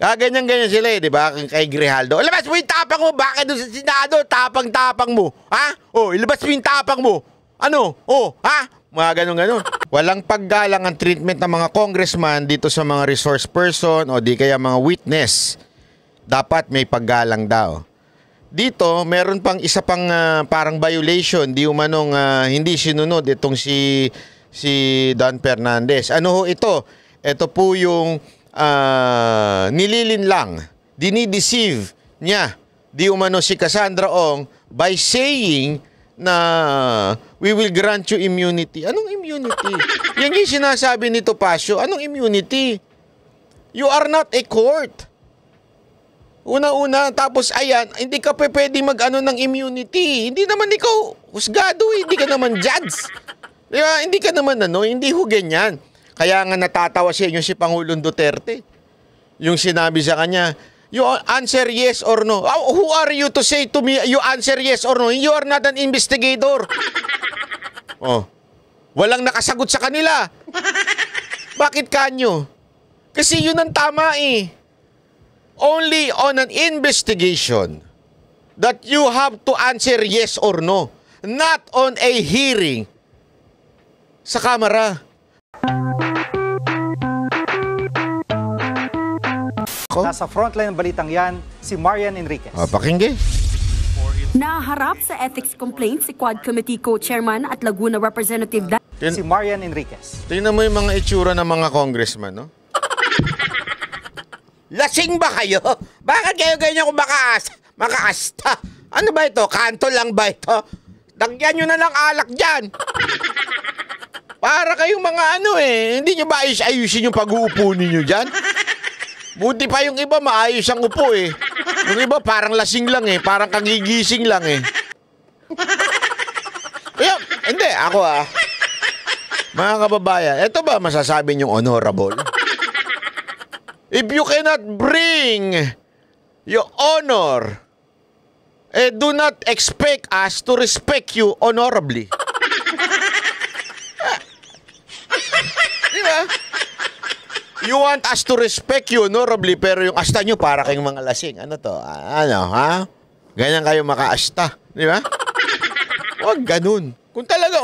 Ganyan-ganyan sila di ba? Kay Grijaldo. Ilabas mo yung tapang mo. Bakit doon sa Senado? Tapang-tapang mo. Ha? Ilabas mo yung tapang mo. Ano? Ha? Mga ganun-ganun. Walang paggalang ang treatment ng mga congressman dito sa mga resource person o di kaya mga witness. Dapat may paggalang daw. Dito, meron pang isa pang parang violation. Di umanong hindi sinunod itong si Don Fernandez. Ano ho ito? Ito po yung nililin lang, dinideceive niya di umano si Cassandra Ong by saying na we will grant you immunity. Anong immunity? Yan yung sinasabi ni Topacio. Anong immunity? You are not a court. Una-una, tapos ayan, hindi ka pwede mag-ano ng immunity. Hindi naman ikaw husgado, hindi ka naman judge. Diba? Hindi ka naman hindi ho ganyan. Kaya nga natatawa siya yung si Pangulong Duterte. Yung sinabi sa kanya, you answer yes or no. Who are you to say to me, you answer yes or no? You are not an investigator. Walang nakasagot sa kanila. Bakit kanyo? Kasi yun ang tama eh. Only on an investigation that you have to answer yes or no. Not on a hearing sa kamara. Nasa frontline ng balitang yan, si Marian Enriquez. Pakinggan. Naharap sa ethics complaint si Quad Committee Co-Chairman at Laguna Representative si Marian Enriquez. Tingnan mo yung mga itsura ng mga congressman, no? Lasing ba kayo? Bakit kayo ganyan kung makaasta? Ano ba ito? Kanto lang ba ito? Lagyan nyo na lang alak dyan. Para kayong mga hindi nyo ba ayusin yung pag-uupo ninyo dyan? Buti pa yung iba maayos ang upo eh. Yung iba parang lasing lang eh. Parang kagigising lang eh. Kaya, hindi, ako mga kababayan, ito ba masasabi niyong honorable? If you cannot bring your honor, do not expect us to respect you honorably. Diba? You want us to respect you honorably, pero yung asta nyo para kayong mga lasing. Ano to? Ha? Ganyan kayo makaasta. Di ba? Huwag ganun. Kung talaga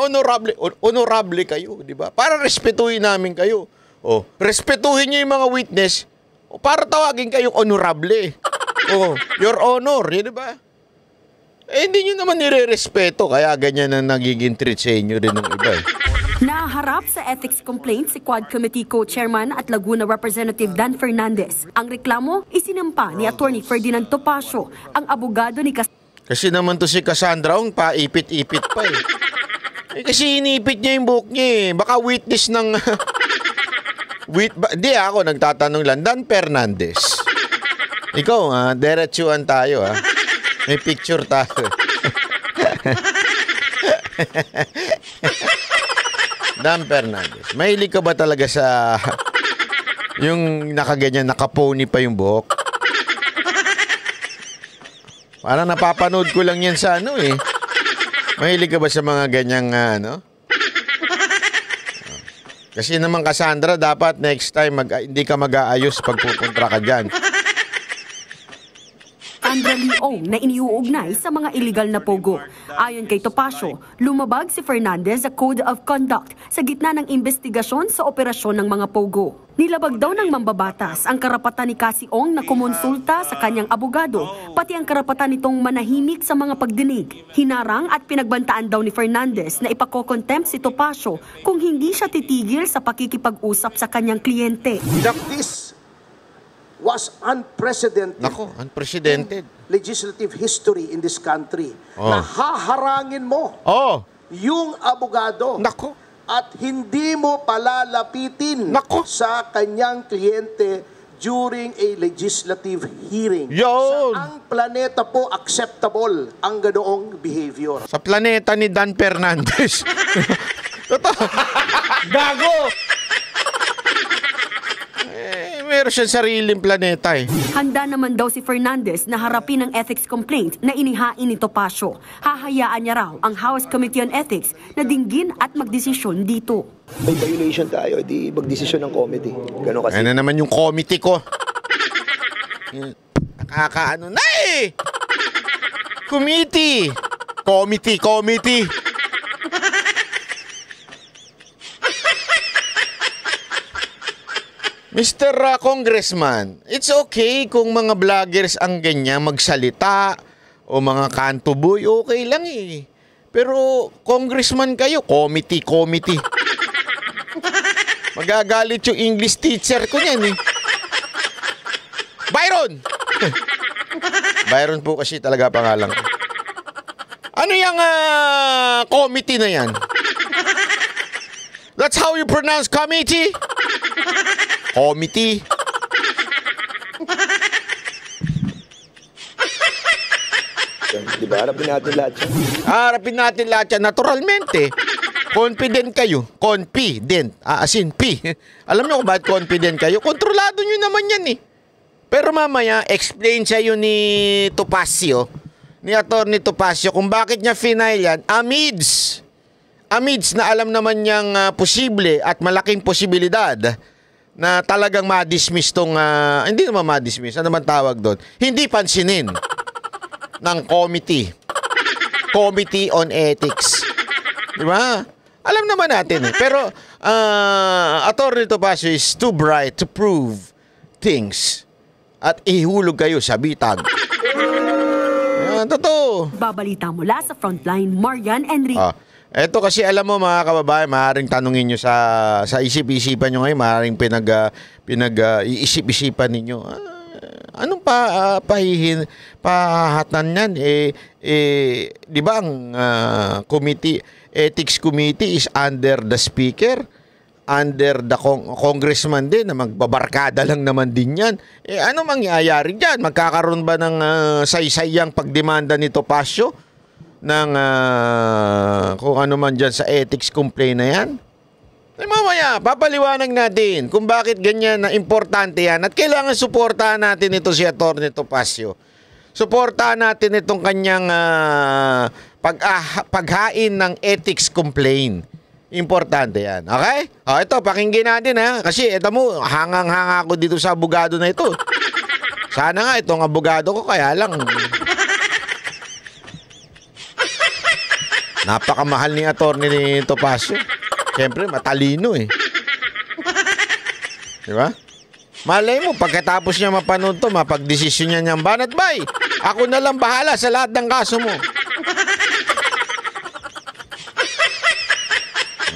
honorable kayo, di ba? Para respetuhin namin kayo. Respetuhin nyo yung mga witness para tawagin kayong honorable. Your honor, di ba? Hindi nyo naman nire-respeto, kaya ganyan ang nagiging treat sa inyo rin ng iba. Naharap sa ethics complaint si Quad Committee Co-Chairman at Laguna Representative Dan Fernandez. Ang reklamo, isinampa ni Attorney Ferdinand Topacio, ang abogado ni Kasi naman to si Cassandra Ong, paipit-ipit pa eh. Kasi inipit niya yung buhok niya eh. Baka witness ng... Di ako nagtatanong lang. Dan Fernandez. Ikaw diretsuhan tayo May picture tayo. Dan Fernandez, mahilig ka ba talaga sa yung nakaganyan, nakapony pa yung buhok? Parang napapanood ko lang yan sa Mahilig ka ba sa mga ganyang Kasi naman Cassandra, dapat next time hindi ka mag-aayos pag pupunta ka dyan. Sandra Leong na iniuugnay sa mga illegal na pogo. Ayon kay Topacio, lumabag si Fernandez sa Code of Conduct sa gitna ng investigasyon sa operasyon ng mga pogo. Nilabag daw ng mambabatas ang karapatan ni Cassie Ong na kumonsulta sa kanyang abogado, pati ang karapatan nitong manahimik sa mga pagdinig. Hinarang at pinagbantaan daw ni Fernandez na ipakokontempt si Topacio kung hindi siya titigil sa pakikipag-usap sa kanyang kliyente. This was unprecedented. Unprecedented. Legislative history in this country. Na haharangin mo yung abogado. At hindi mo palalapitin sa kanyang kliyente during a legislative hearing. Saang planeta po acceptable ang ganoong behavior? Sa planeta ni Dan Fernandez. Gago! Meron siyang sariling planeta Handa naman daw si Fernandez na harapin ang ethics complaint na inihain ni Topacio. Hahayaan niya raw ang House Committee on Ethics na dinggin at magdesisyon dito. May violation tayo, di magdesisyon ng committee. Gano'n kasi. Ano naman yung committee ko? Nakakaano na eh. Committee. Mr. Congressman, it's okay kung mga vloggers ang ganyan magsalita o mga kantuboy, okay lang eh. Pero congressman kayo, committee. Magagalit yung English teacher ko niyan eh. Byron! Byron po kasi talaga pangalan ko. Ano yung committee na yan? That's how you pronounce committee? Committee. Diba? Harapin natin lahat yan. Harapin natin lahat yan. Naturalmente. Confident kayo. Confident. As in P. Alam niyo kung bakit confident kayo? Kontrolado niyo naman yan eh. Pero mamaya, explain sa'yo ni Topacio, ni Atty. Topacio, kung bakit niya final yan, amidst na alam naman niyang posible at malaking posibilidad na talagang ma-dismiss tong, hindi naman ma-dismiss, ano naman tawag doon? Hindi pansinin ng Committee on Ethics. Di ba? Alam naman natin eh. Pero, Atty. Topacio is too bright to prove things at ihulog kayo sa bitag. Totoo. Babalita mula sa Frontline, Marian Enrique. Eto kasi alam mo mga kababayan, maaaring tanungin nyo sa isip-isipan nyo ngayon, maaaring iisip-isipan ninyo. Anong pahahatan yan? Di ba ang Ethics Committee is under the Speaker, under the congressman din na magbabarkada lang naman din yan. Ano mangyayari dyan? Magkakaroon ba ng saysayang pagdemanda ni Topacio ng kung ano man dyan sa ethics complaint na yan? Mamaya, papaliwanag natin kung bakit ganyan na importante yan at kailangan suportahan natin ito si Atty. Topacio. Suportahan natin itong kanyang paghain ng ethics complaint. Importante yan. Okay? Ito, pakinggan natin ha. Kasi ito mo, hangang-hanga ako dito sa abogado na ito. Sana nga itong abogado ko, kaya lang napakamahal ni Atty. Topacio. Siyempre, matalino eh. Di ba? Malay mo, pagkatapos niya mapanood to, mapagdesisyon niya niyang banat bay. Ako na lang bahala sa lahat ng kaso mo.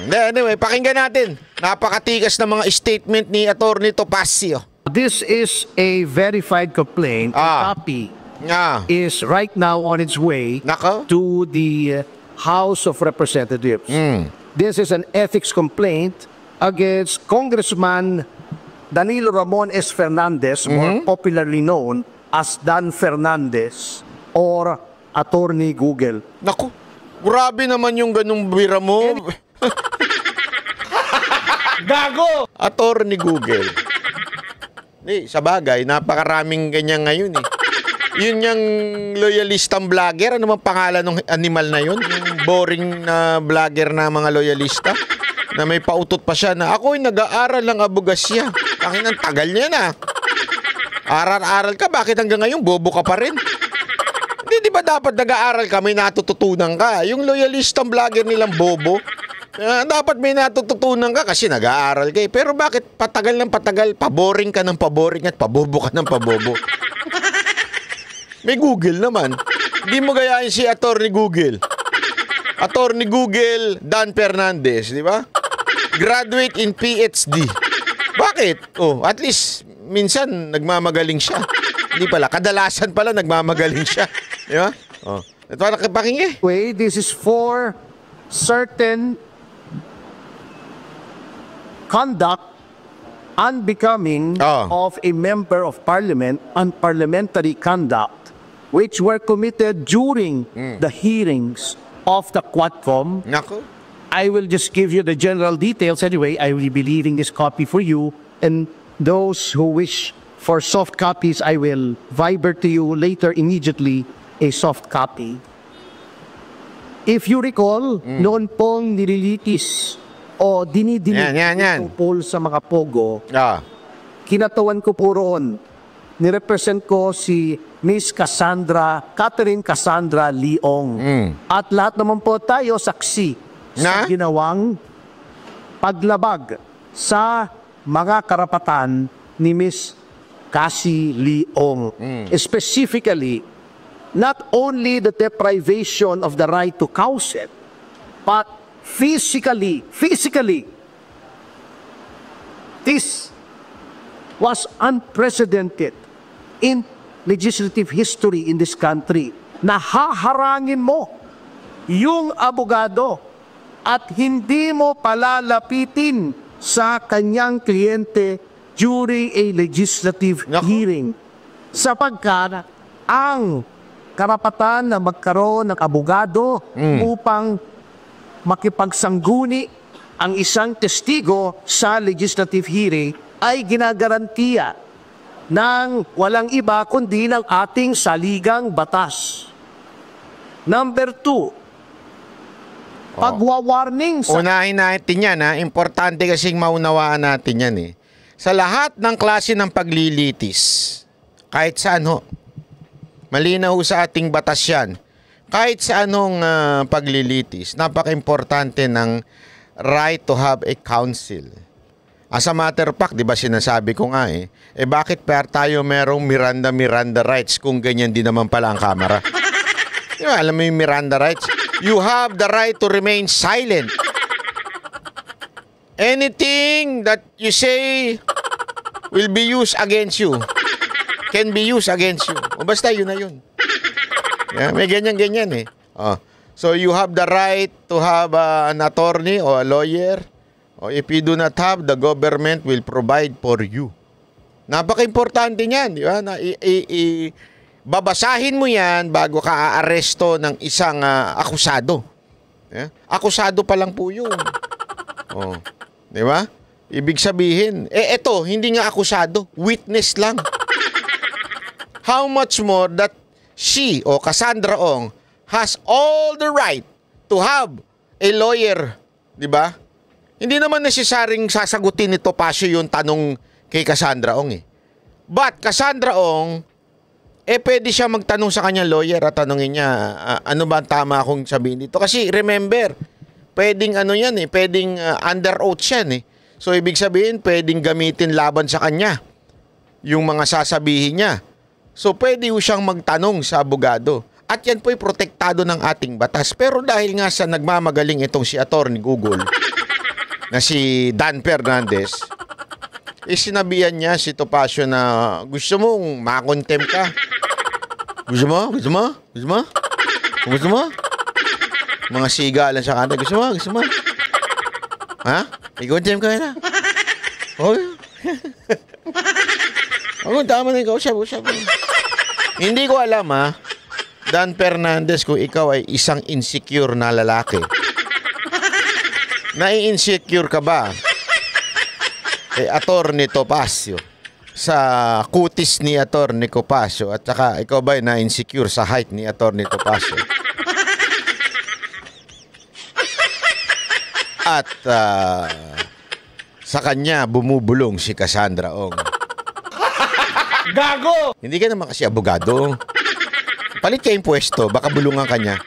Anyway, pakinggan natin. Napakatigas na mga statement ni Atty. Topacio. This is a verified complaint. A copy is right now on its way to the House of Representatives. This is an ethics complaint against Congressman Danilo Ramon S. Fernandez, more popularly known as Dan Fernandez or Attorney Google. Naku, grabe naman yung ganung bira mo. Gago! Attorney Google. Sa bagay, napakaraming ganyan ngayon eh. Yun yung loyalistang vlogger. Ano mang pangalan ng animal na yun? Yung boring na vlogger na mga loyalista. Na may pautot pa siya na ako'y nag-aaral ng abogasya. Tanginang tagal niya na. Aral-aral ka, bakit hanggang ngayon bobo ka pa rin? Hindi, di ba dapat nag-aaral ka, may natututunan ka? Yung loyalistang vlogger nilang bobo, dapat may natututunan ka kasi nag-aaral ka eh. Pero bakit patagal ng patagal, paboring ka ng paboring at pabobo ka ng pabobo? May Google naman. Hindi mo gayahin si Attorney Google. Attorney Google Dan Fernandez, di ba? Graduate in PhD. Bakit? At least minsan nagmamagaling siya. Hindi pala, kadalasan pala nagmamagaling siya. Di ba? Ito nakipakinggan. This is for certain conduct unbecoming of a member of parliament and parliamentary conduct which were committed during the hearings of the Quadcom. I will just give you the general details anyway. I will be leaving this copy for you, and those who wish for soft copies, I will viber to you later immediately a soft copy. If you recall, noon pong nililitis o dinidinig tungkol sa mga pogo, kinatawan ko po roon nirepresent ko si Miss Catherine Cassandra Leong. At lahat naman po tayo saksi sa ginawang paglabag sa mga karapatan ni Miss Cassie Leong. Specifically, not only the deprivation of the right to counsel, but physically, this was unprecedented in legislative history in this country, na haharangin mo yung abogado at hindi mo palalapitin sa kanyang kliyente during a legislative hearing. Sapagkat ang karapatan na magkaroon ng abogado upang makipagsangguni ang isang testigo sa legislative hearing ay ginagarantiya ng walang iba kundi ng ating saligang batas. Number 2, pagwawarning sa... Unahin natin yan, ha? Importante kasing maunawaan natin yan, eh. Sa lahat ng klase ng paglilitis, kahit saan ho, malinaw sa ating batas yan, kahit sa anong paglilitis, napaka-importante ng right to have a counsel. As a matter of fact, di ba sinasabi ko nga bakit pa tayo merong Miranda rights kung ganyan din naman pala ang kamera? Di ba, alam mo yung Miranda rights? You have the right to remain silent. Anything that you say will be used against you. Can be used against you. O basta yun na yun. Yeah, may ganyan-ganyan eh. So you have the right to have an attorney or a lawyer. Or if you do not have, the government will provide for you. Napaka-importante niyan, di ba? Babasahin mo yan bago ka aaresto ng isang akusado. Yeah? Akusado pa lang po yun. Di ba? Ibig sabihin, eto, hindi nga akusado, witness lang. How much more that she o Cassandra Ong has all the right to have a lawyer, di ba? Hindi naman nesesyaring sasagutin ni Topacio yung tanong kay Cassandra Ong eh. But Cassandra Ong, pwede siya magtanong sa kanyang lawyer at tanongin niya, ano ba tama akong sabihin dito? Kasi remember, pwedeng yan pwedeng under oath yan eh. So ibig sabihin, pwedeng gamitin laban sa kanya yung mga sasabihin niya. So pwede siyang magtanong sa abogado. At yan po'y protektado ng ating batas. Pero dahil nga sa nagmamagaling itong si Attorney Google, na si Dan Fernandez, sinabihan niya si Topacio na gusto mong makontempt ka. Gusto mo? Mga sigalan sa kanya. Gusto mo? Ha? I-contempt ka na? Tama na ikaw. Usap. Hindi ko alam Dan Fernandez, kung ikaw ay isang insecure na lalaki. Nai-insecure ka ba kay Attorney Topacio sa kutis ni Attorney Topacio at saka ikaw ba ay na-insecure sa height ni Attorney Topacio? At sa kanya bumubulong si Cassandra Ong. Gago! Hindi ka naman kasi abogado. Palit kayong pwesto, baka bulungan ka niya.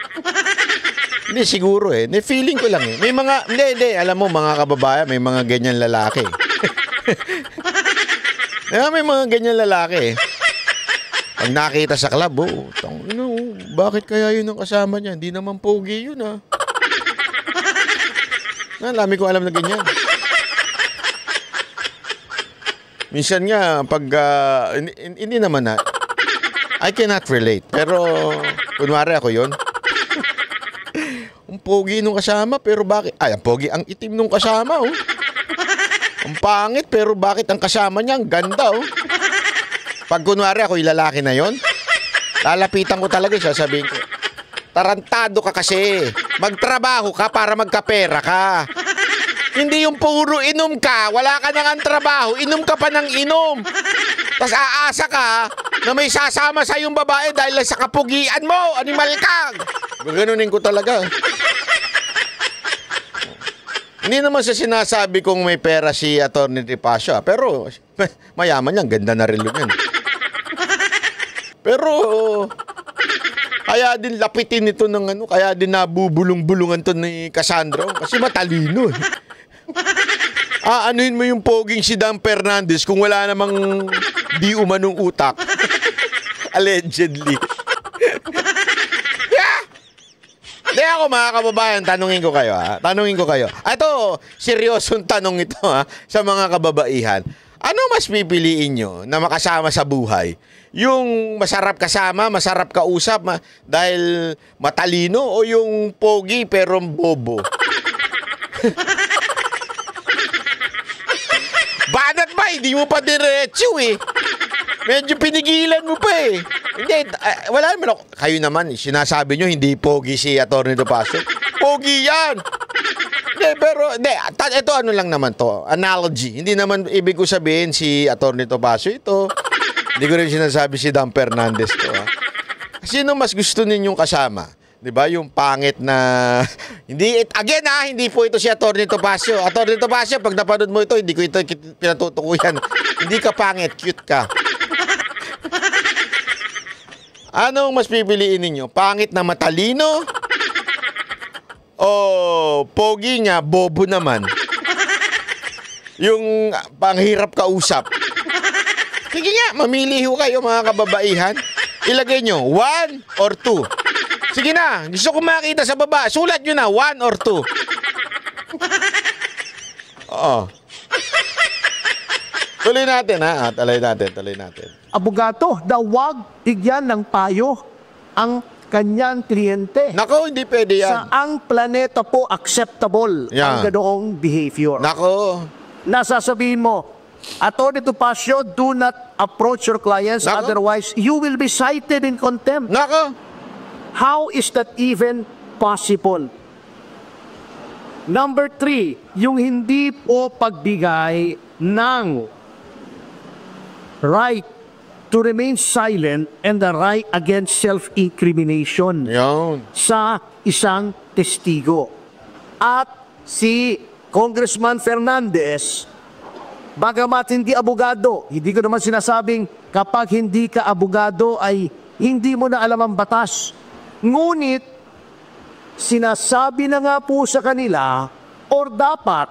Hindi, siguro feeling ko lang May mga, hindi, alam mo mga kababayan, may mga ganyan lalaki. May mga ganyan lalaki. Pag nakita sa club, bakit kaya yun ang kasama niya? Hindi naman pogi yun Lami ko alam na ganyan. Minsan nga, pag, hindi naman I cannot relate. Pero, kunwari ako yun. Ang pogi nung kasama, pero bakit? Ang pogi, ang itim nung kasama, Ang pangit, pero bakit ang kasama niya, ang ganda, Pag kunwari ako yung lalaki na yon, lalapitan ko talaga, sasabihin ko, tarantado ka kasi. Magtrabaho ka para magkapera ka. Hindi yung puro inom ka, wala ka nang trabaho, inom ka pa ng inom. Tapos aasa ka na may sasama sa yung babae dahil sa kapugian mo, animal ka. Gaganunin ko talaga. Hindi naman sa sinasabi kong may pera si Attorney Topacio, pero mayaman yan, ganda na rin yan. Pero kaya din lapitin ito ng ano, kaya din nabubulong-bulungan to ni Cassandra kasi matalino. Anuhin mo yung poging si Dan Fernandez kung wala namang di umanong utak. Allegedly. Hindi ako mga kababayan, tanungin ko kayo. Ito, seryosong tanong ito sa mga kababaihan. Ano mas pipiliin nyo na makasama sa buhay? Yung masarap kasama, masarap kausap dahil matalino o yung pogi pero bobo? Banat ba? Hindi mo pa diretso eh. Medyo pinigilan mo pa eh. Hindi, wala naman ako. Kayo naman, sinasabi nyo hindi pogi si Atty. Topacio. Pogi yan! Hindi, pero, ito ano lang naman to, analogy. Hindi naman ibig ko sabihin si Atty. Topacio ito. Hindi ko rin sinasabi si Dan Fernandez to. Sino mas gusto ninyong kasama? Diba? Yung pangit na... hindi po ito si Atty. Topacio. Atty. Topacio, pag napanood mo ito, hindi ko ito pinatutukuyan. Hindi ka pangit, cute ka. Anong mas pipiliin ninyo? Pangit na matalino? O pogi nga, bobo naman? Yung panghirap kausap? Sige nga, mamili ho kayo mga kababaihan. Ilagay nyo, 1 or 2. Sige na, gusto ko makita sa baba. Sulat nyo na, 1 or 2. Oo. Tuloy natin ha. Tuloy natin. Abogado, wag bigyan ng payo ang kanyang kliyente. Nako, hindi pwede yan. Saang planeta po acceptable ang ganoong behavior? Nako. Nasasabihin mo, Atty. Topacio, do not approach your clients, otherwise you will be cited in contempt. Nako. How is that even possible? Number 3, yung hindi po pagbigay ng right to remain silent and the right against self-incrimination sa isang testigo. At si Congressman Fernandez, bagamat hindi abogado, hindi ko naman sinasabing kapag hindi ka abogado ay hindi mo na alam ang batas. Ngunit, sinasabi na nga po sa kanila, or dapat,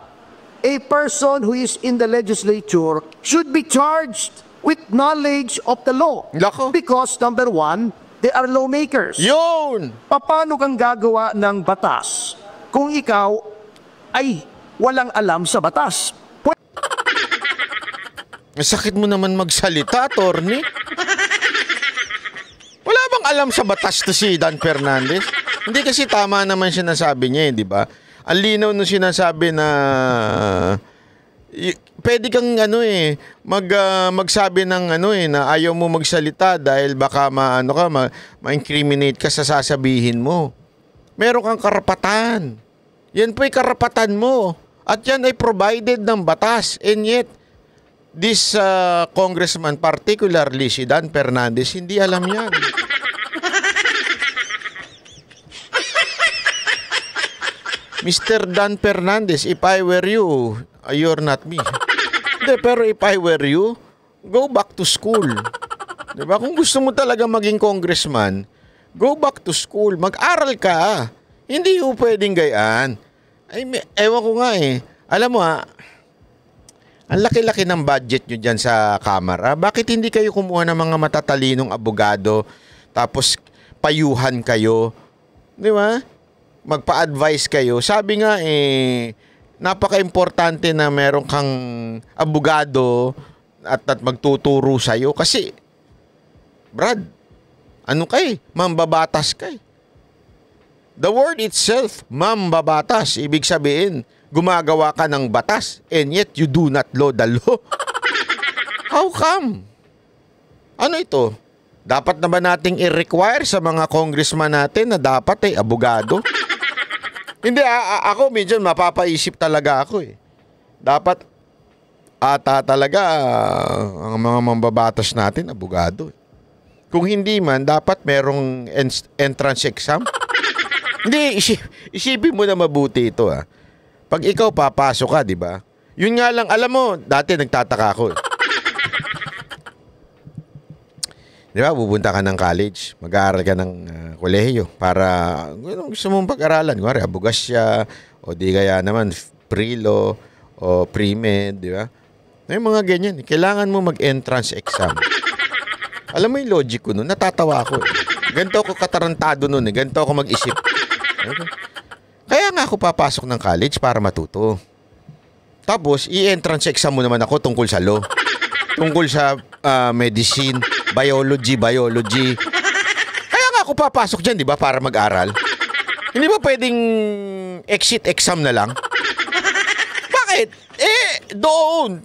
a person who is in the legislature should be charged with knowledge of the law. Lako. Because, number 1, they are lawmakers. Yun! Paano kang gagawa ng batas kung ikaw ay walang alam sa batas? Sakit mo naman magsalita, attorney. Wala bang alam sa batas to si Dan Fernandez? Hindi kasi tama naman sinasabi niya, di ba? Ang linaw nung sinasabi na pwede kang magsabi ng na ayaw mo magsalita dahil baka ma-incriminate ka sa sasabihin mo. Meron kang karapatan. Yan po'y karapatan mo. At yan ay provided ng batas. And yet, this congressman, particularly si Dan Fernandez, hindi alam yan. Mr. Dan Fernandez, if I were you, you're not me. Hindi, pero if I were you, go back to school. Diba? Kung gusto mo talaga maging congressman, go back to school. Mag-aral ka. Hindi mo pwedeng gayaan. Ay, ewan ko nga eh. Alam mo ang laki-laki ng budget nyo dyan sa Kamara. Bakit hindi kayo kumuha ng mga matatalinong abogado tapos payuhan kayo? Di ba? Magpa-advise kayo. Sabi nga napaka-importante na meron kang abogado at magtuturo sa'yo. Kasi, Brad, mambabatas kay. The word itself, mambabatas. Ibig sabihin, gumagawa ka ng batas and yet you do not know the law. How come? Ano ito? Dapat na ba nating i-require sa mga congressman natin na dapat abogado? Hindi, ako medyo mapapaisip talaga ako eh. Dapat talaga ang mga mambabatas natin abogado. Kung hindi man, dapat merong entrance exam. Hindi, isipin mo na mabuti ito Pag ikaw papasok ka, di ba? Yun nga lang, alam mo, dati nagtataka ako. Di ba? Pupunta ka ng college, mag-aaral ka ng kolehiyo para gusto mong pag-aralan. Kunwari, abogasya, o di kaya naman pre-law, o pre-med, di ba? May mga ganyan. Kailangan mo mag-entrance exam. Alam mo yung logic ko nun? Natatawa ako. Ganito ako katarantado nun. Ganito ako mag-isip. Kaya nga ako papasok ng college para matuto. Tapos, i-entrance exam mo naman ako tungkol sa law. Tungkol sa medicine, biology. Kaya nga ako papasok dyan, di ba, para mag-aral. Hindi ba pwedeng exit exam na lang? Bakit? Doon.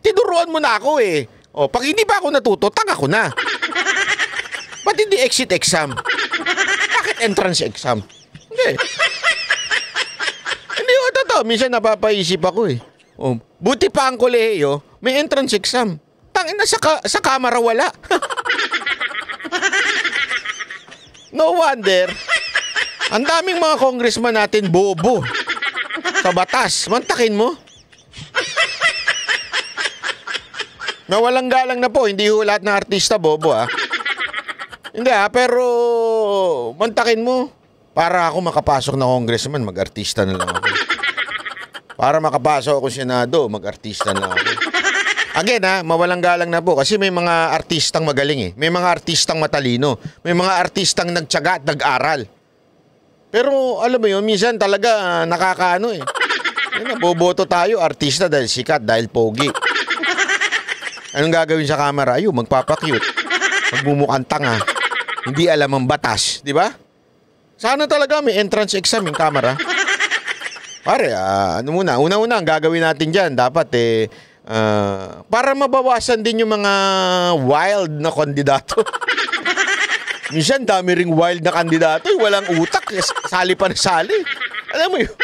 Tinuruan mo na ako eh. O, pag hindi pa ako natuto, tanga ko na. Ba't hindi exit exam? Bakit entrance exam? Hindi. Hindi ko totoo. Minsan napapaisip ako eh. O, buti pa ang kolehiyo, may entrance exam. Tangina sa kamera wala. No wonder, ang daming mga congressman natin bobo sa batas. Mantakin mo. Na walang galang na po, hindi ho lahat ng artista bobo Hindi pero mantakin mo. Para ako makapasok na congressman, mag-artista na lang ako. Para makapasok ako senado, mag-artista na lang ako. Again mawalang galang na po kasi may mga artistang magaling May mga artistang matalino. May mga artistang nagtiyaga at nag-aral. Pero alam mo yun, minsan talaga nakakaano boboto tayo, artista dahil sikat, dahil pogi. Anong gagawin sa camera? Ayun, magpapakyut. Magmumukhang tanga. Hindi alam ang batas, di ba? Sana talaga may entrance exam yung camera. Pare, una-una ang gagawin natin dyan, dapat para mabawasan din yung mga wild na kandidato. Minsan, dami ring wild na kandidato, walang utak, sali pa na sali. Alam mo yun?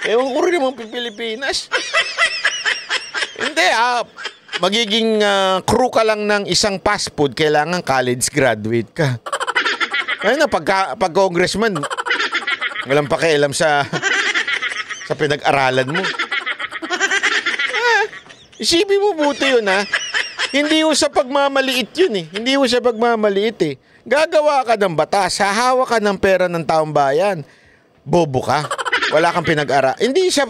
Ewan ko rin mga Pilipinas. Hindi, magiging crew ka lang ng isang fast food, kailangan college graduate ka. Ayun pag congressman, walang pakialam sa pinag-aralan mo. Isipin mo buti yun Hindi mo sa pagmamaliit yun Hindi mo sa pagmamaliit Gagawa ka ng batas, hahawa ka ng pera ng taong bayan. Bobo ka. Wala kang pinag-aral. Hindi siya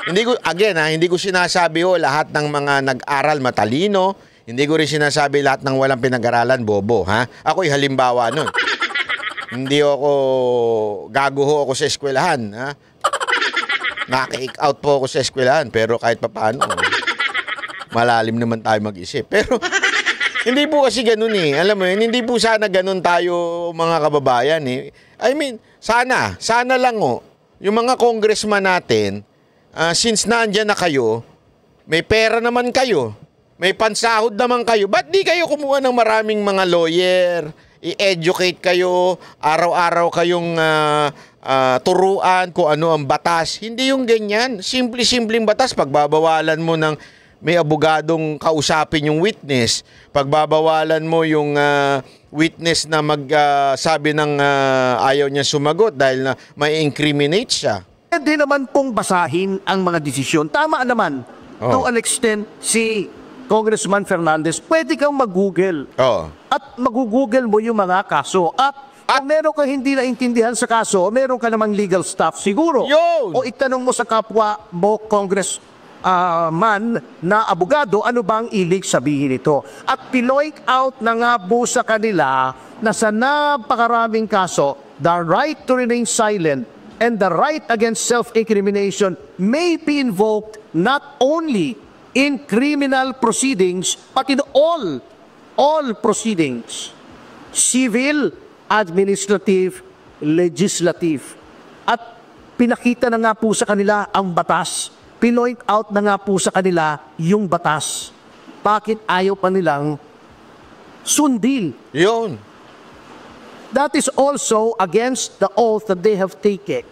hindi ko sinasabi lahat ng mga nag-aral matalino. Hindi ko rin sinasabi lahat ng walang pinag-aralan bobo, Ako'y halimbawa nun. Hindi ako gago ako sa eskwelahan, Naka-kick out po ako sa eskwelahan, pero kahit papaano, malalim naman tayo mag-isip. Pero hindi po kasi ganun Alam mo yun, hindi po sana ganun tayo mga kababayan I mean, sana lang yung mga congressman natin, since naandyan na kayo, may pera naman kayo, may pansahod naman kayo, ba't di kayo kumuha ng maraming mga lawyer, i-educate kayo, araw-araw kayong turuan kung ano ang batas. Hindi yung ganyan. Simple-simpleng batas. Pagbabawalan mo ng may abogadong kausapin yung witness, pagbabawalan mo yung witness na magsabi ng ayaw niya sumagot dahil na may incriminate siya. Pwede naman pong basahin ang mga desisyon. Tama naman. To an extent, si Congressman Fernandez, pwede kang mag-google. At mag-google mo yung mga kaso. At kung meron ka hindi naintindihan sa kaso, meron ka namang legal staff siguro. Yun! O itanong mo sa kapwa mo, congressman na abogado, ano bang ibig sabihin ito? At pinoint out na nga po sa kanila na sa napakaraming kaso, the right to remain silent and the right against self-incrimination may be invoked not only in criminal proceedings, but in all proceedings, civil, administrative, legislative. At pinakita na nga po sa kanila ang batas. Pinoint out na nga po sa kanila yung batas. Bakit ayaw pa nilang sundin? Yun. That is also against the oath that they have taken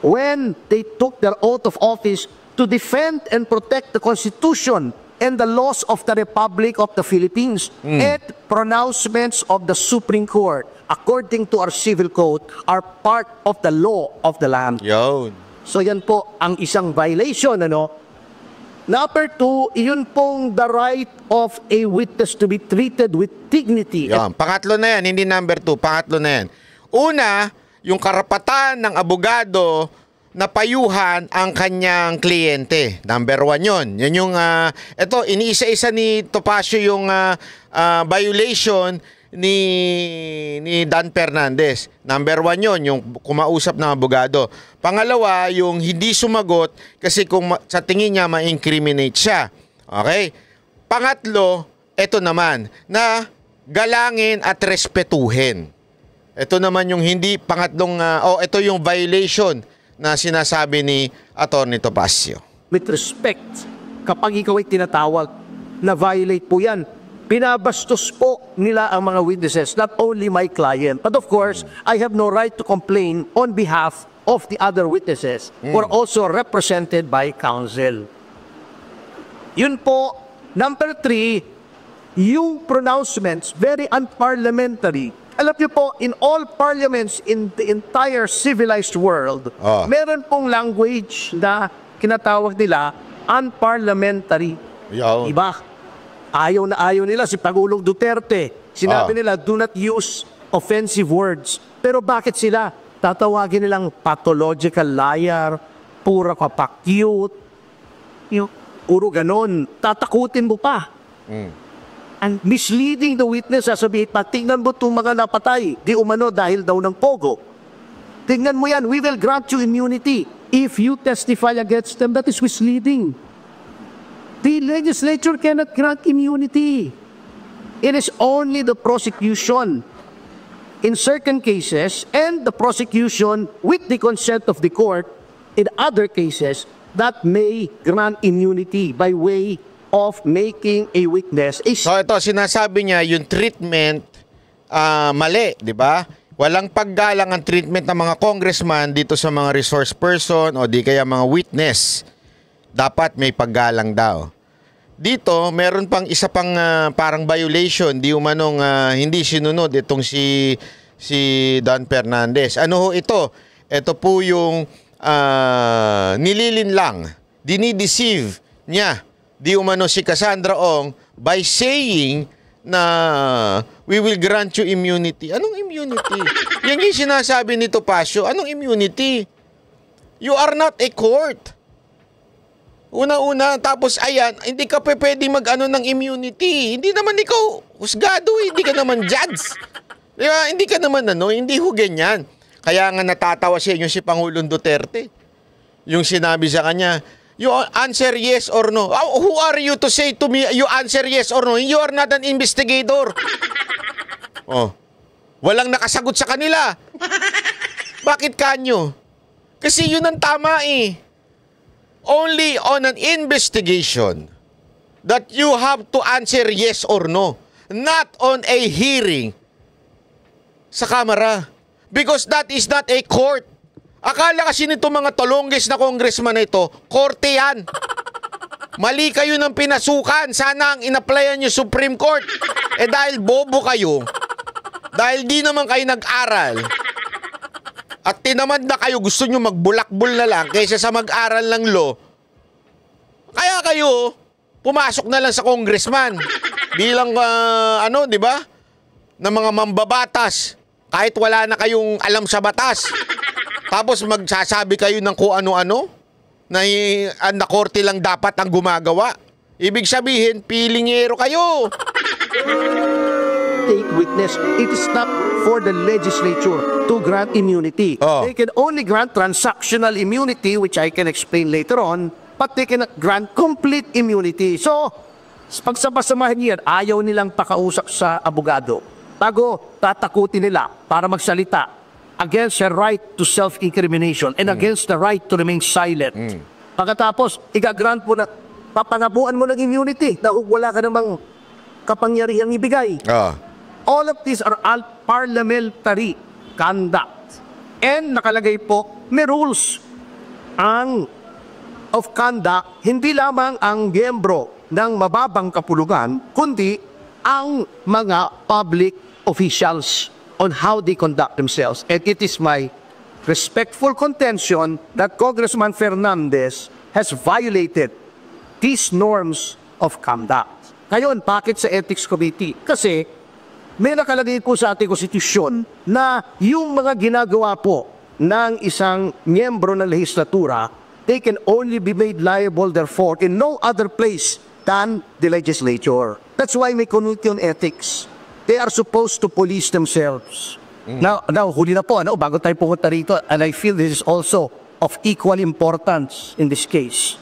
when they took their oath of office to defend and protect the Constitution and the laws of the Republic of the Philippines and pronouncements of the Supreme Court, according to our civil code, are part of the law of the land. Yun. So yan po ang isang violation, Number 2, yun pong the right of a witness to be treated with dignity. Yan. Pangatlo na yan, hindi number 2. Pangatlo na yan. Una, yung karapatan ng abogado na payuhan ang kanyang kliyente. Number 1 yun. Yan yung, ito, iniisa-isa ni Topacio yung violation ni Dan Fernandez. Number 1 yon, yung kumausap ng abogado. Pangalawa, yung hindi sumagot kasi kung sa tingin niya ma-incriminate siya. Okay? Pangatlo, ito naman, na galangin at respetuhin. Ito naman yung hindi, pangatlong, ito yung violation na sinasabi ni Atty. Topacio. With respect, kapag ikaw ay tinatawag, na violate po yan. Pinabastos po nila ang mga witnesses, not only my client. But of course, I have no right to complain on behalf of the other witnesses who are also represented by counsel. Yun po. Number 3, yung pronouncements, very unparliamentary. Alam niyo po, in all parliaments in the entire civilized world, meron pong language na kinatawag nila unparliamentary. Iba. Ayaw na ayaw nila si Pangulong Duterte. Sinabi nila, do not use offensive words. Pero bakit sila? Tatawagin nilang pathological liar, pura kapakyut, puro ganon. Tatakutin mo pa. And misleading the witness, sasabihin pa, tingnan mo itong mga napatay. Di umano dahil daw ng pogo. Tingnan mo yan, we will grant you immunity. If you testify against them, that is misleading. The legislature cannot grant immunity. It is only the prosecution in certain cases and the prosecution with the consent of the court in other cases that may grant immunity by way of making a witness. So ito, sinasabi niya yung treatment mali, di ba? Walang paggalang ang treatment ng mga congressman dito sa mga resource person o di kaya mga witness. Dapat may paggalang daw. Dito, meron pang isa pang parang violation, di umanong hindi sinunod itong si Dan Fernandez. Ano ho ito? Ito po yung nililinlang, dinideceive niya, di umano si Cassandra Ong by saying na we will grant you immunity. Anong immunity? Yan yung sinasabi ni Topacio. Anong immunity? You are not a court. Una-una, tapos ayan, hindi ka pwede mag-ano ng immunity. Hindi naman ikaw husgado, hindi ka naman judge. Diba? Hindi ka naman hindi ho ganyan. Kaya nga natatawa siya yung si Pangulong Duterte. Yung sinabi sa kanya, you answer yes or no. Oh, who are you to say to me you answer yes or no? You are not an investigator. Oh, walang nakasagot sa kanila. Bakit kanyo? Kasi yun ang tama eh. Only on an investigation that you have to answer yes or no. Not on a hearing sa Kamara. Because that is not a court. Akala kasi nito mga tolongges na congressman na ito, korte yan. Mali kayo ng pinasukan. Sana ang in-applyan nyo Supreme Court. Eh dahil bobo kayo, dahil di naman kayo nag-aral, at tinamad na kayo, gusto nyo magbulakbul na lang kaysa sa mag-aral ng law, kaya kayo pumasok na lang sa congressman bilang di ba? Na mga mambabatas kahit wala na kayong alam sa batas. Tapos magsasabi kayo ng kung ano-ano na na korte lang dapat ang gumagawa. Ibig sabihin, pilingero kayo. Take witness. It is not for the legislature to grant immunity. They can only grant transactional immunity, which I can explain later on, but they cannot grant complete immunity. So, pagsama-samahin yan, ayaw nilang pakausap sa abogado. Bago, tatakutin nila para magsalita against the right to self-incrimination and against the right to remain silent. Pagkatapos, igagrant mo na, papangabuan mo ng immunity na wala ka namang kapangyarihang ibigay. All of these are all parliamentary conduct. And nakalagay po, may rules of conduct, hindi lamang ang miyembro ng mababang kapulugan, kundi ang mga public officials on how they conduct themselves. And it is my respectful contention that Congressman Fernandez has violated these norms of conduct. Ngayon, bakit sa Ethics Committee? Kasi may nakalagay po sa ating konstitusyon na yung mga ginagawa po ng isang miyembro ng legislatura, they can only be made liable therefore in no other place than the legislature. That's why may committee on ethics. They are supposed to police themselves. Now, huli na po, bago tayo pumunta rito, and I feel this is also of equal importance in this case.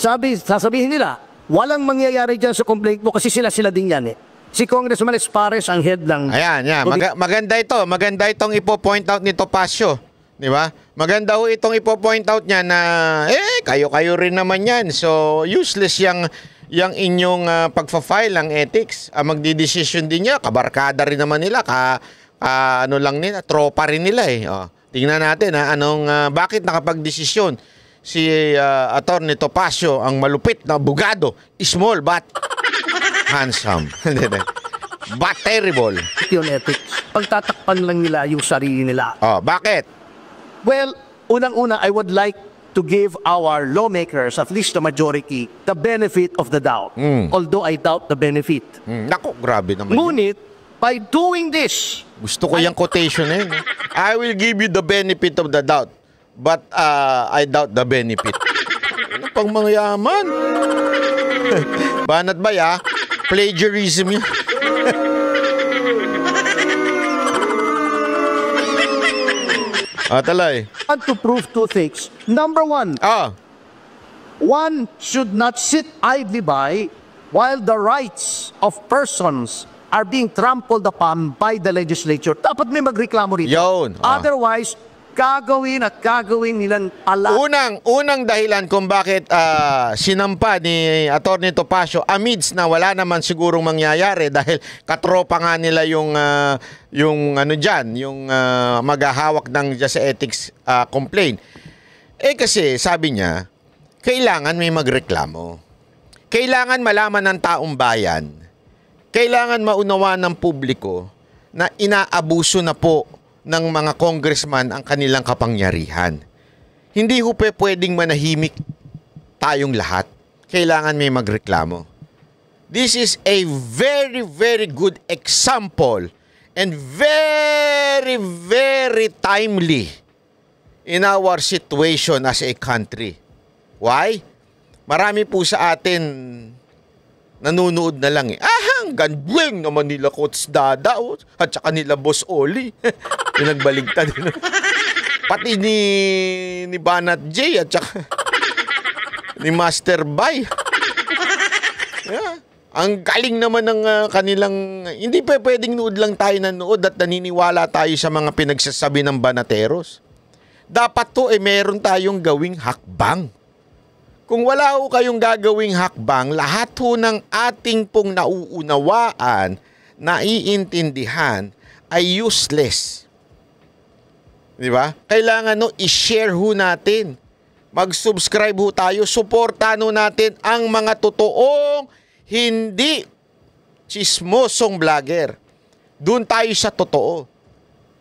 Sasabihin nila, walang mangyayari dyan sa complaint mo kasi sila din yan eh. Si Congressman Espares ang head ng... Ayan. Maganda ito. Maganda itong ipo-point out ni Topacio. Di ba? Maganda ho itong ipo-point out niya na, kayo-kayo rin naman yan. So, useless yung inyong pagfa-file ng ethics. Magdidesisyon din niya. Kabarkada rin naman nila. Ano lang nila. Tropa rin nila eh. Tingnan natin bakit nakapag-desisyon si Atty. Topacio, ang malupit na abogado, small but handsome. But terrible. Yung ethics. Pagtatakpan lang nila yung sarili nila. Bakit? Well, unang-una, I would like to give our lawmakers, at least the majority, the benefit of the doubt. Although I doubt the benefit. Naku, grabe naman. Ngunit, by doing this... Gusto ko yung quotation eh. I will give you the benefit of the doubt. But I doubt the benefit. Ano pang mangyaman? Banat ba ya? Plagiarism yun. Talay. I want to prove two things. Number one, one should not sit idly by while the rights of persons are being trampled upon by the legislature. Dapat may magreklamo rito. Yun. Otherwise, gagawin nilang pala. Unang dahilan kung bakit sinampa ni Atty. Topacio amidst na wala naman sigurong mangyayari dahil katropa nga nila yung maghahawak ng just ethics complaint. Kasi sabi niya, kailangan may magreklamo. Kailangan malaman ng taong bayan. Kailangan maunawa ng publiko na inaabuso na po ng mga congressman ang kanilang kapangyarihan. Hindi ho pwedeng manahimik tayong lahat. Kailangan may magreklamo. This is a very, very good example and very, very timely in our situation as a country. Why? Marami po sa atin nanunood na lang eh. Ang gandweng naman nila Coach Dada at saka nila Boss Oli. Pinagbaligtad. Pati ni Banat J at saka ni Master Bay. Yeah. Ang galing naman ng kanilang... Hindi pa pwedeng nood lang tayo nanood at naniniwala tayo sa mga pinagsasabi ng banateros. Dapat to meron tayong gawing hakbang. Kung wala ho kayong gagawing hakbang, lahat ho ng ating pong nauunawaan, naiintindihan, ay useless. Di ba? Kailangan i-share ho natin. Mag-subscribe ho tayo. Suportahan ho natin ang mga totoong hindi chismosong vlogger. Doon tayo sa totoo.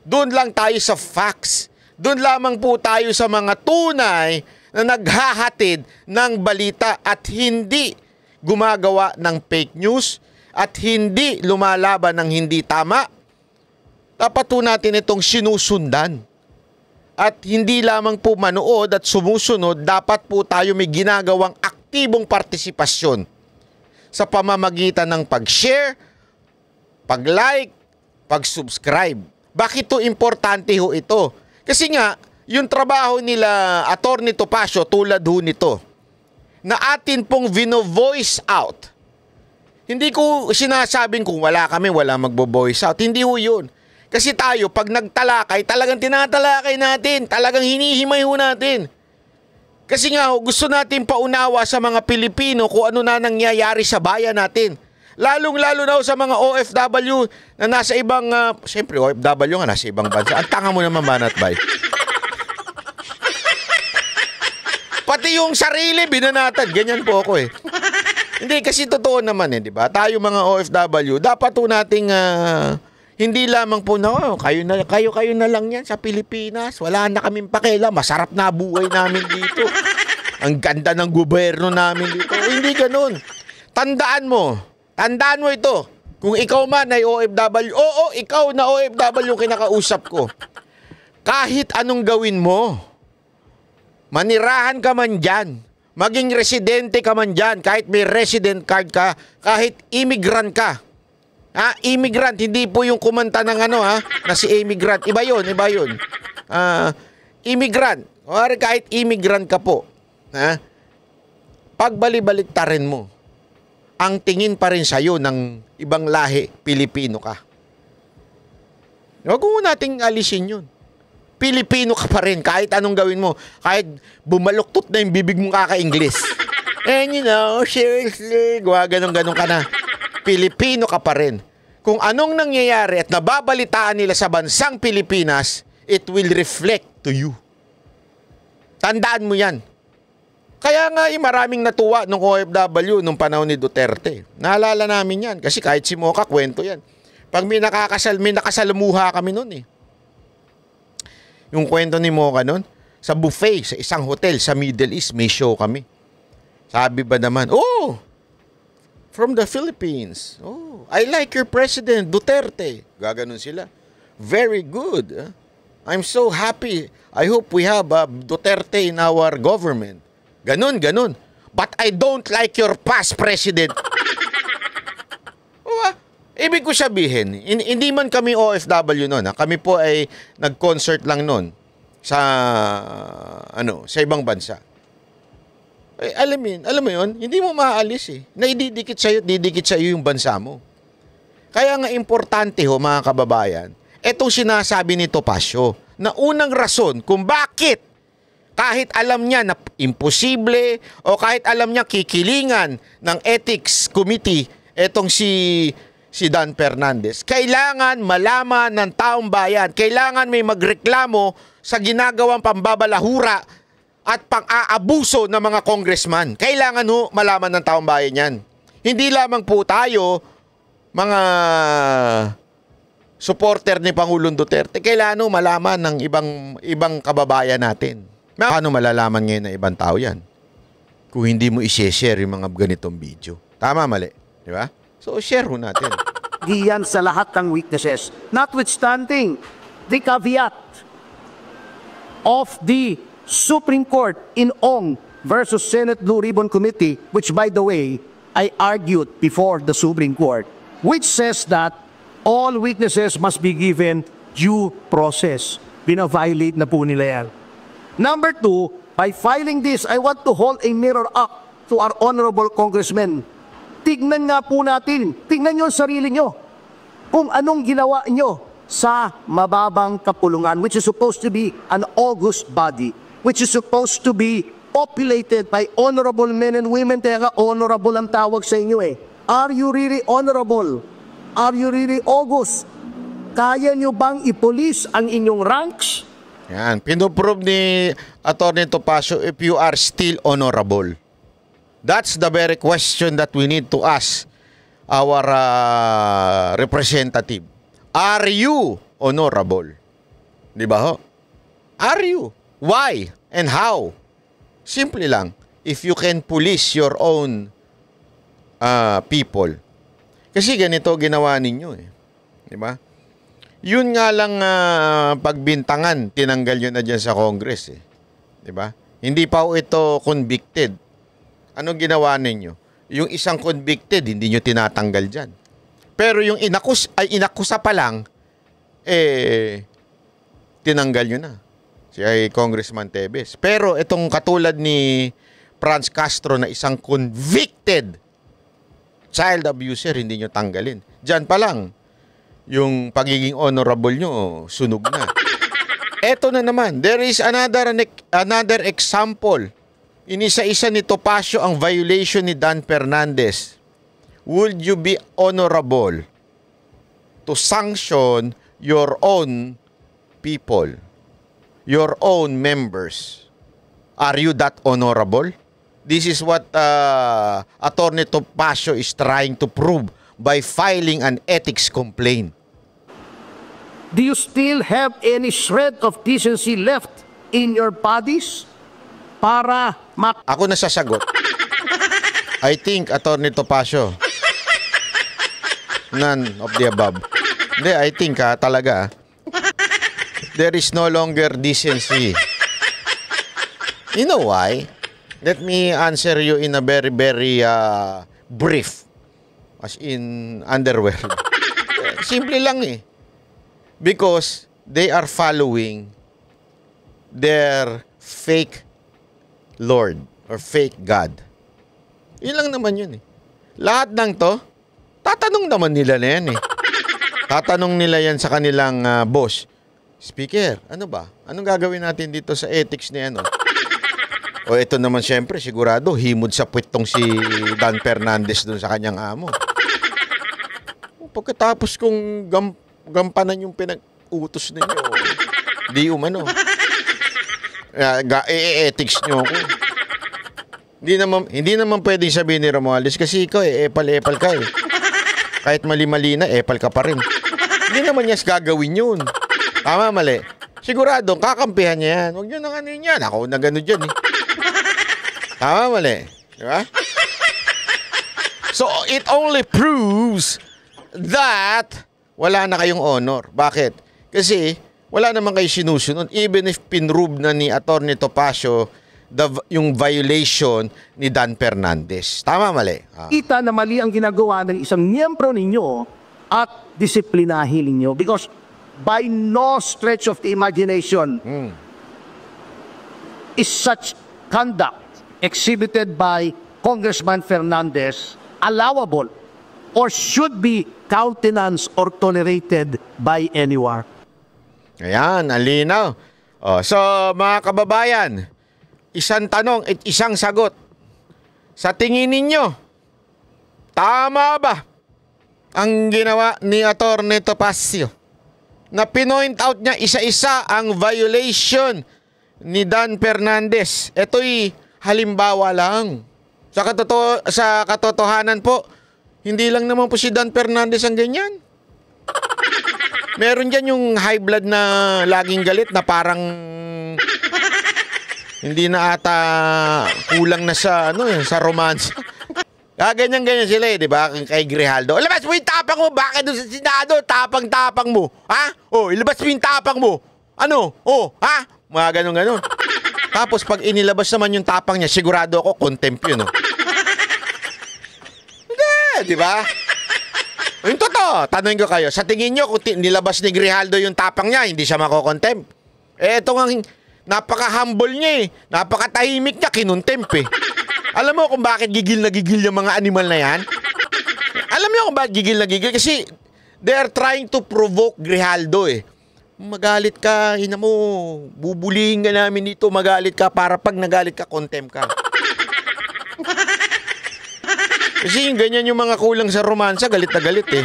Doon lang tayo sa facts. Doon lamang po tayo sa mga tunay na naghahatid ng balita at hindi gumagawa ng fake news at hindi lumalaban ng hindi tama. Dapat po natin itong sinusundan. At hindi lamang po manood at sumusunod, dapat po tayo may ginagawang aktibong partisipasyon sa pamamagitan ng pag-share, pag-like, pag-subscribe. Bakit to importante ho ito? Kasi nga, yung trabaho nila Atty. Topacio tulad ho nito na atin pong vino-voice out. Hindi ko sinasabing kung wala kami, wala magbo-voice out. Hindi ho yun. Kasi tayo, pag nagtalakay, talagang tinatalakay natin. Talagang hinihimay ho natin. Kasi nga ho, gusto natin paunawa sa mga Pilipino kung ano na nangyayari sa bayan natin. Lalong-lalo na ho sa mga OFW na nasa ibang... Siyempre, OFW nga nasa ibang bansa. Ang tanga mo naman, Banat Bay. Pati yung sarili, binanatan. Ganyan po ako eh. Hindi, kasi totoo naman di ba? Tayo mga OFW, dapat po nating hindi lamang po na, kayo na lang yan sa Pilipinas. Wala na kaming pakialam. Masarap na buhay namin dito. Ang ganda ng gobyerno namin dito. Hindi ganun. Tandaan mo ito. Kung ikaw man ay OFW, oo, ikaw na OFW yung kinakausap ko. Kahit anong gawin mo, manirahan ka man dyan, maging residente ka man dyan, kahit may resident card ka, kahit immigrant ka. Immigrant, hindi po yung kumanta ng na si immigrant. Iba yun. Immigrant. Kahit immigrant ka po, pagbalik-baliktarin mo, ang tingin pa rin sa'yo ng ibang lahi, Pilipino ka. Huwag mo nating alisin yun. Pilipino ka pa rin, kahit anong gawin mo. Kahit bumaluktot na yung bibig mong kaka-Ingles. And seriously, ganun ka na. Pilipino ka pa rin. Kung anong nangyayari at nababalitaan nila sa bansang Pilipinas, it will reflect to you. Tandaan mo yan. Kaya nga maraming natuwa nung OFW nung panahon ni Duterte. Naalala namin yan. Kasi kahit si Mocha, kwento yan. Pag may nakasalamuha kami nun . Yung kwento ni Mocha nun, sa buffet, sa isang hotel sa Middle East, may show kami. Sabi ba naman, from the Philippines. I like your President, Duterte. Gaganon sila. Very good. I'm so happy. I hope we have Duterte in our government. Ganon. But I don't like your past president. Ibig ko sabihin, hindi man kami OFW noon. Kami po ay nag-concert lang noon sa ibang bansa. Alam mo yun, hindi mo maaalis Naididikit sa'yo yung bansa mo. Kaya nga importante mga kababayan, etong sinasabi ni Topacio, na unang rason kung bakit kahit alam niya na imposible o kahit alam niya kikilingan ng Ethics Committee etong si Dan Fernandez, kailangan malaman ng taong bayan, kailangan may magreklamo sa ginagawang pambabalahura at pang-aabuso ng mga congressman. Kailangan malaman ng taong bayan yan. Hindi lamang po tayo, mga supporter ni Pangulong Duterte, kailangan malaman ng ibang kababayan natin. Paano malalaman ngayon ng ibang tao yan? Kung hindi mo i-share yung mga ganitong video. Tama, mali. Di ba? So, share natin. Diyan sa lahat ng weaknesses. Notwithstanding the caveat of the Supreme Court in Ong versus Senate Blue Ribbon Committee, which by the way, I argued before the Supreme Court, which says that all weaknesses must be given due process. Bina-violate na po nila yan. Number two, by filing this, I want to hold a mirror up to our honorable congressmen. Tignan nga po natin, tignan nyo ang sarili nyo, kung anong ginawa nyo sa mababang kapulungan, which is supposed to be an august body, which is supposed to be populated by honorable men and women. Kaya honorable ang tawag sa inyo Are you really honorable? Are you really august? Kaya nyo bang ipulis ang inyong ranks? Yan, pinoprove ni Atty. Topacio if you are still honorable. That's the very question that we need to ask our representative. Are you honorable? Di ba ho? Are you? Why? And how? Simple lang. If you can police your own people. Kasi ganito ginawa ninyo Di ba? Yun nga lang pagbintangan, tinanggal yun na dyan sa Congress Di ba? Hindi pa ito convicted. Anong ginawa ninyo? Yung isang convicted, hindi nyo tinatanggal dyan. Pero yung inakusa pa lang, tinanggal nyo na. Si Congressman Tevez. Pero itong katulad ni Franz Castro na isang convicted child abuser, hindi nyo tanggalin. Dyan pa lang, yung pagiging honorable nyo, sunog na. Eto na naman, there is another example. Inisa-isa ni Topacio ang violation ni Dan Fernandez. Would you be honorable to sanction your own people, your own members? Are you that honorable? This is what Atty. Topacio is trying to prove by filing an ethics complaint. Do you still have any shred of decency left in your bodies? para Ako na sasagot. I think, Atty. Topacio. None of the above. Hindi, I think talaga. There is no longer decency. You know why? Let me answer you in a very, very brief. As in underworld. Simple lang eh. Because they are following their fake Lord or fake God. Yun lang naman yun eh. Lahat ng to, tatanong naman nila na yan eh. Tatanong nila yan sa kanilang boss. Speaker, ano ba? Anong gagawin natin dito sa ethics ni ano? O ito naman siyempre, sigurado, himod sa puwet tong si Dan Fernandez dun sa kanyang amo. Pagkatapos kong gampanan yung pinag-utos ninyo, di umano. Ethics nyo ako. Hindi naman pwedeng sabihin ni Romualdez kasi ikaw epal-epal ka eh. Kahit mali-mali na, epal ka pa rin. Hindi naman niya gagawin yun. Tama, mali. Sigurado, kakampihan niya yan. Huwag nyo nang ano yan. Ako na gano'n dyan eh. Tama, mali. Diba? So, it only proves that wala na kayong honor. Bakit? Kasi wala naman kayo sinusunod. Even if pinrove na ni Atty. Topacio yung violation ni Dan Fernandez. Tama, mali? Kita na mali ang ginagawa ng isang miyembro ninyo at disiplinahin ninyo because by no stretch of the imagination is such conduct exhibited by Congressman Fernandez allowable or should be countenanced or tolerated by anyone. Ayan, alinaw. So, mga kababayan, isang tanong at isang sagot. Sa tingin ninyo, tama ba ang ginawa ni Atty. Topacio na pinoint out niya isa-isa ang violation ni Dan Fernandez? Ito'y halimbawa lang. Sa katotohanan po, hindi lang naman po si Dan Fernandez ang ganyan. Meron dyan yung high blood na laging galit na parang hindi na ata kulang na sa sa romance. Ganyan-ganyan sila eh, di ba? Kay Grijaldo. Ilabas mo yung tapang mo! Bakit doon sa Senado? Tapang-tapang mo. Ha? Ilabas mo yung tapang mo. Ano? Ha? Mga ganun-ganun. Tapos pag inilabas naman yung tapang niya, sigurado ako, contempt yun. Hindi, di ba? Yung totoo, tanongin ko kayo, sa tingin nyo kung nilabas ni Grijaldo yung tapang niya, hindi siya makokontempt? Ito nga, napaka-humble niya eh. Napaka-tahimik niya, kinontempt eh. Alam mo kung bakit gigil na gigil yung mga animal na yan? Alam mo kung bakit gigil na gigil? Kasi they're trying to provoke Grijaldo eh. Magalit ka, ina mo, bubulihin ka namin dito, magalit ka para pag nagalit ka, contempt ka. Kasi yung ganyan yung mga kulang sa romansa, galit na galit eh.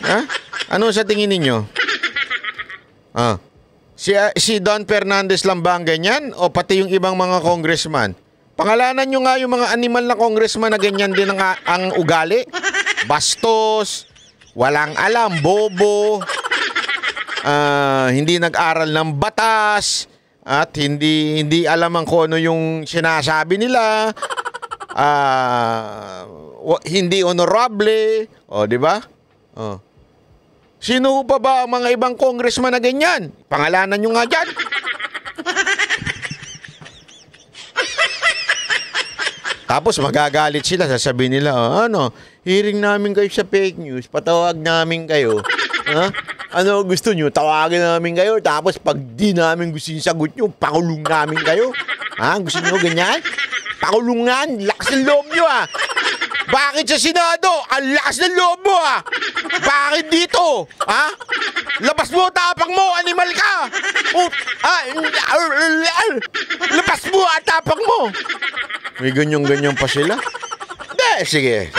Ha? Ano sa tingin ninyo? Si Don Fernandez lang ba ang ganyan? O pati yung ibang mga congressman? Pangalanan nyo nga yung mga animal na congressman na ganyan din ang ugali. Bastos, walang alam, bobo, hindi nag-aral ng batas, at hindi alam ang kung ano yung sinasabi nila, hindi honorable, di ba? Sino pa ba ang mga ibang congressman na ganyan? Pangalanan nyo nga dyan. Tapos magagalit sila, sasabihin nila, hearing namin kayo sa fake news, patawag namin kayo. Ano gusto nyo? Tawagan namin kayo, tapos pag di namin gusto yung sagot nyo, pakulong namin kayo. Gusto nyo ganyan? Pakulungan, lakas ng loob nyo Bakit sa Senado? Ang lakas ng loob mo Bakit dito? Labas mo, tapang mo, animal ka! Labas mo, tapang mo! May ganyan-ganyan pa sila? Hindi, sige.